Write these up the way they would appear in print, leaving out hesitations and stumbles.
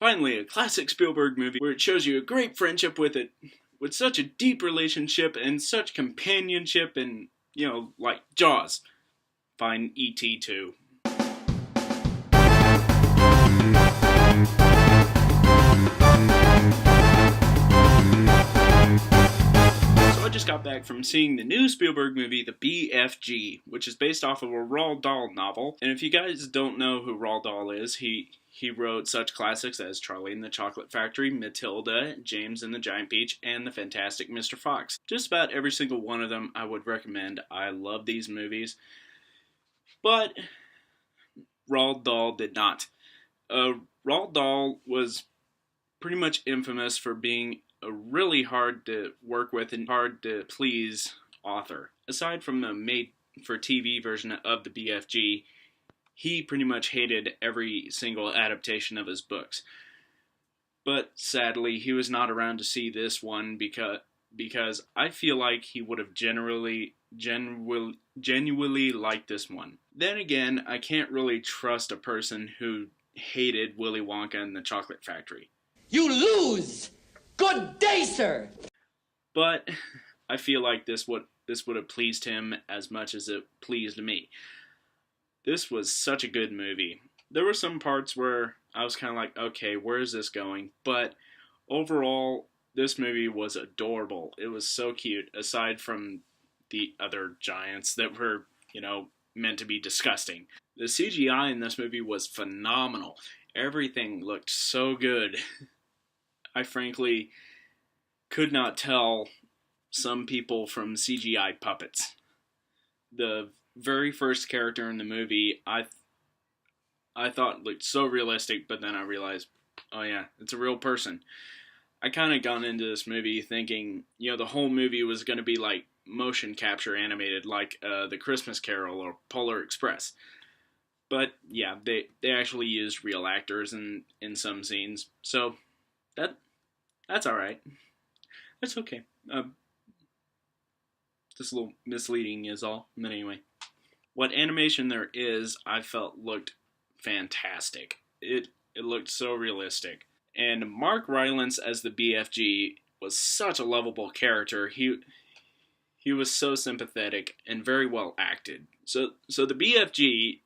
Finally, a classic Spielberg movie where it shows you a great friendship with such a deep relationship and such companionship and, like Jaws. Fine, E.T. too. I just got back from seeing the new Spielberg movie, the BFG, which is based off of a Roald Dahl novel. And if you guys don't know who Roald Dahl is, he wrote such classics as Charlie and the Chocolate Factory, Matilda, James and the Giant Peach, and The Fantastic Mr. Fox. Just about every single one of them I would recommend. I love these movies. But Roald Dahl did not. Roald Dahl was pretty much infamous for being a really hard to work with and hard to please author. Aside from the made-for-TV version of the BFG, he pretty much hated every single adaptation of his books. But sadly, he was not around to see this one because I feel like he would have genuinely liked this one. Then again, I can't really trust a person who hated Willy Wonka and the Chocolate Factory. You lose! Good day, sir! But I feel like this would have pleased him as much as it pleased me. This was such a good movie. There were some parts where I was kind of like, okay, where is this going? But overall, this movie was adorable. It was so cute, aside from the other giants that were, meant to be disgusting. The CGI in this movie was phenomenal. Everything looked so good. I frankly could not tell some people from CGI puppets. The very first character in the movie, I thought looked so realistic, but then I realized, oh yeah, it's a real person. I kind of gone into this movie thinking, the whole movie was going to be like motion capture animated, like The Christmas Carol or Polar Express. But yeah, they actually used real actors in some scenes, so that's alright. That's okay. Just a little misleading is all. But anyway. What animation there is, I felt looked fantastic. It looked so realistic. And Mark Rylance as the BFG was such a lovable character. He was so sympathetic and very well acted. So the BFG...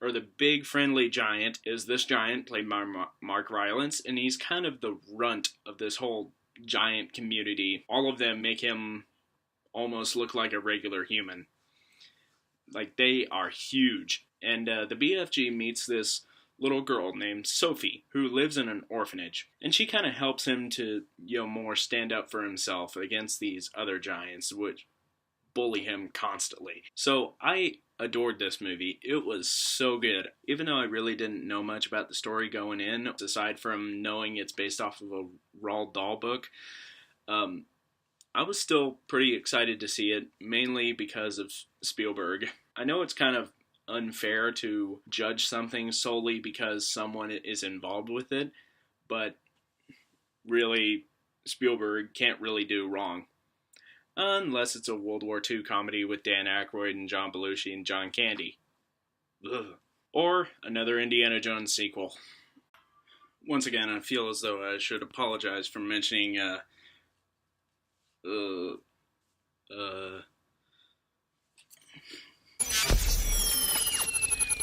or the big friendly giant, is this giant played by Mark Rylance, and he's kind of the runt of this whole giant community. All of them make him almost look like a regular human. Like, they are huge. And the BFG meets this little girl named Sophie, who lives in an orphanage. And she kind of helps him to, more stand up for himself against these other giants, which bully him constantly. So I adored this movie. It was so good. Even though I really didn't know much about the story going in, aside from knowing it's based off of a Roald Dahl book, I was still pretty excited to see it, mainly because of Spielberg. I know it's kind of unfair to judge something solely because someone is involved with it, but really, Spielberg can't really do wrong. Unless it's a World War II comedy with Dan Aykroyd and John Belushi and John Candy. Ugh. Or another Indiana Jones sequel. Once again, I feel as though I should apologize for mentioning,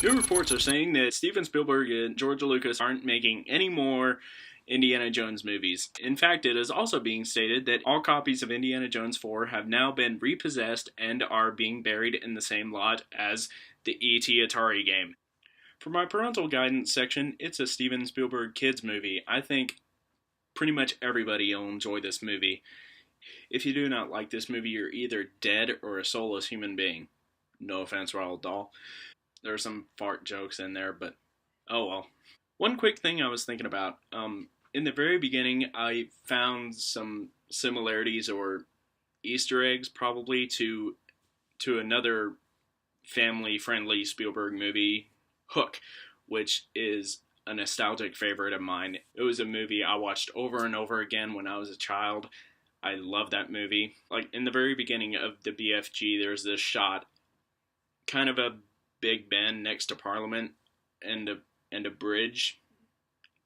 New reports are saying that Steven Spielberg and George Lucas aren't making any more Indiana Jones movies. In fact, it is also being stated that all copies of Indiana Jones 4 have now been repossessed and are being buried in the same lot as the E.T. Atari game. For my parental guidance section, it's a Steven Spielberg kids movie. I think pretty much everybody will enjoy this movie. If you do not like this movie, you're either dead or a soulless human being. No offense, Roald Dahl. There are some fart jokes in there, but oh well. One quick thing I was thinking about, in the very beginning, I found some similarities or Easter eggs probably to another family-friendly Spielberg movie, Hook, which is a nostalgic favorite of mine. It was a movie I watched over and over again when I was a child. I love that movie. Like, in the very beginning of the BFG, there's this shot, kind of a Big Ben next to Parliament, and a bridge.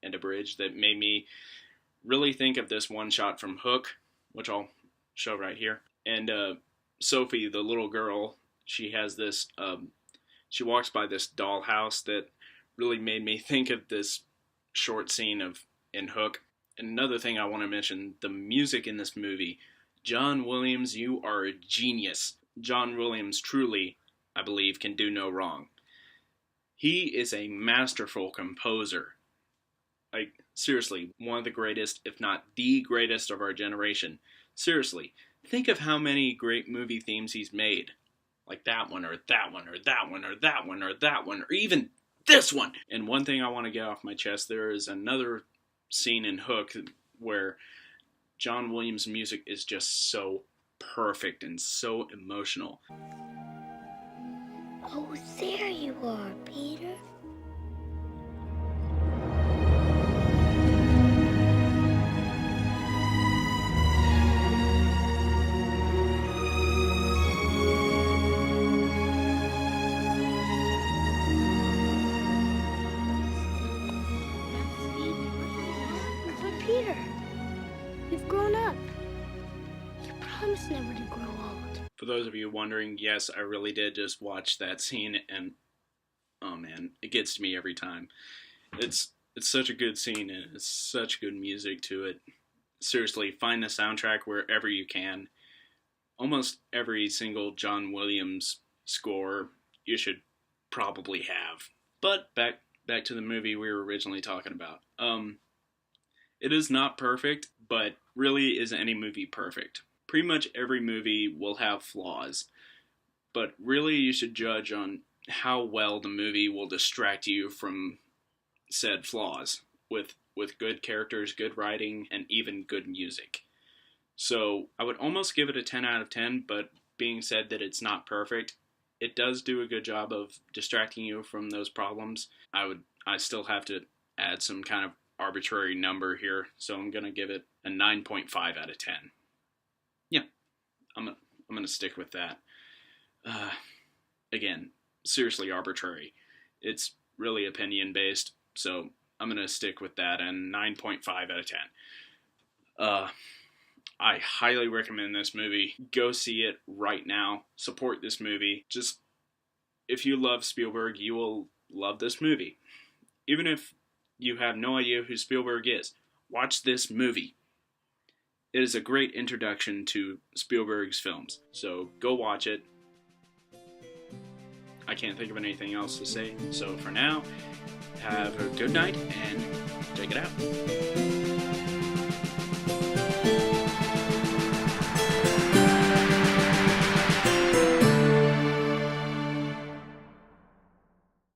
and a bridge that made me really think of this one shot from Hook, which I'll show right here. And Sophie, the little girl, she has this, she walks by this dollhouse that really made me think of this short scene in Hook. And another thing I want to mention, the music in this movie. John Williams, you are a genius. John Williams truly, I believe, can do no wrong. He is a masterful composer. Like, seriously, one of the greatest, if not the greatest of our generation. Seriously, think of how many great movie themes he's made. Like that one, or that one, or that one, or that one, or that one, or even this one! And one thing I want to get off my chest, there is another scene in Hook where John Williams' music is just so perfect and so emotional. Oh, there you are, Peter. But Peter, you've grown up. You promised never to grow old. For those of you wondering, yes, I really did just watch that scene, and oh man, it gets to me every time. It's such a good scene, and it's such good music to it. Seriously, find the soundtrack wherever you can. Almost every single John Williams score you should probably have. But back to the movie we were originally talking about. It is not perfect, but really is any movie perfect? Pretty much every movie will have flaws, but really you should judge on how well the movie will distract you from said flaws with good characters, good writing, and even good music. So I would almost give it a 10 out of 10, but being said that it's not perfect, it does do a good job of distracting you from those problems. I still have to add some kind of arbitrary number here, so I'm going to give it a 9.5 out of 10. Yeah, I'm gonna stick with that. Again, seriously arbitrary. It's really opinion based, so I'm gonna stick with that and 9.5 out of 10. I highly recommend this movie. Go see it right now. Support this movie. Just, if you love Spielberg, you will love this movie. Even if you have no idea who Spielberg is, watch this movie. It is a great introduction to Spielberg's films, so go watch it. I can't think of anything else to say, so for now, have a good night and check it out.